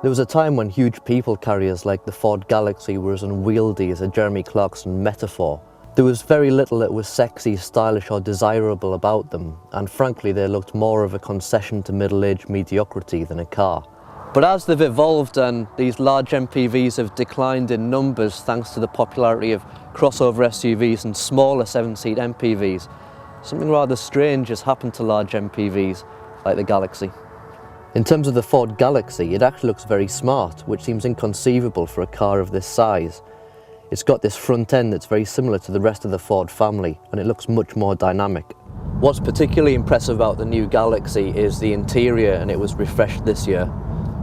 There was a time when huge people carriers like the Ford Galaxy were as unwieldy as a Jeremy Clarkson metaphor. There was very little that was sexy, stylish or desirable about them, and frankly they looked more of a concession to middle-aged mediocrity than a car. But as they've evolved and these large MPVs have declined in numbers thanks to the popularity of crossover SUVs and smaller 7-seat MPVs, something rather strange has happened to large MPVs like the Galaxy. In terms of the Ford Galaxy, it actually looks very smart, which seems inconceivable for a car of this size. It's got this front end that's very similar to the rest of the Ford family, and it looks much more dynamic. What's particularly impressive about the new Galaxy is the interior, and it was refreshed this year.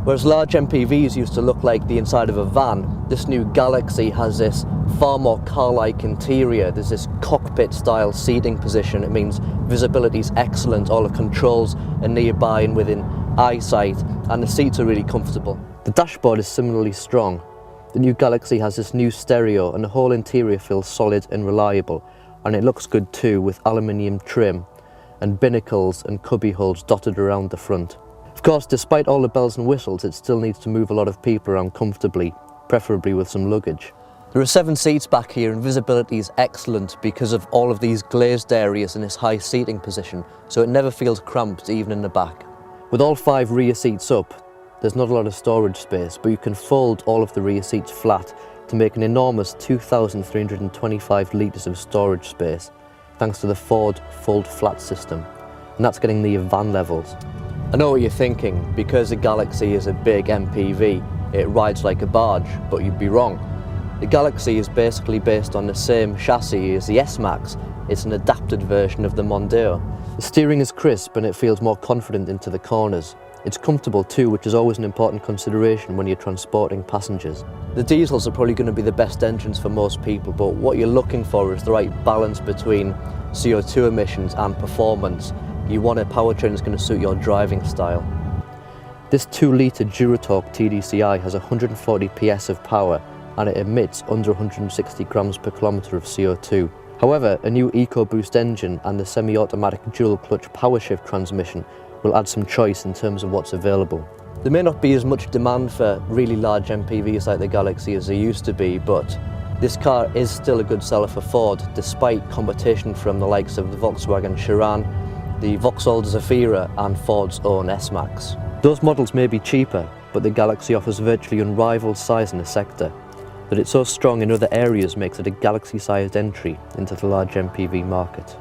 Whereas large MPVs used to look like the inside of a van, this new Galaxy has this far more car-like interior. There's this cockpit-style seating position. It means visibility is excellent, all the controls are nearby and within eyesight, and the seats are really comfortable. The dashboard is similarly strong. The new Galaxy has this new stereo and the whole interior feels solid and reliable, and it looks good too with aluminium trim and binnacles and cubby holes dotted around the front. Of course, despite all the bells and whistles, it still needs to move a lot of people around comfortably, preferably with some luggage. There are 7 seats back here and visibility is excellent because of all of these glazed areas and this high seating position, so it never feels cramped even in the back. With all 5 rear seats up, there's not a lot of storage space, but you can fold all of the rear seats flat to make an enormous 2,325 litres of storage space, thanks to the Ford Fold Flat system, and that's getting near van levels. I know what you're thinking, because the Galaxy is a big MPV, it rides like a barge, but you'd be wrong. The Galaxy is basically based on the same chassis as the S-Max. It's an adapted version of the Mondeo. The steering is crisp and it feels more confident into the corners. It's comfortable too, which is always an important consideration when you're transporting passengers. The diesels are probably going to be the best engines for most people, but what you're looking for is the right balance between CO2 emissions and performance. You want a powertrain that's going to suit your driving style. This 2-litre Duratorq TDCi has 140 PS of power and it emits under 160 grams per kilometre of CO2. However, a new EcoBoost engine and the semi-automatic dual-clutch powershift transmission will add some choice in terms of what's available. There may not be as much demand for really large MPVs like the Galaxy as there used to be, but this car is still a good seller for Ford, despite competition from the likes of the Volkswagen Chiron, the Vauxhall Zafira and Ford's own S-Max. Those models may be cheaper, but the Galaxy offers virtually unrivaled size in the sector. That it's so strong in other areas makes it a Galaxy-sized entry into the large MPV market.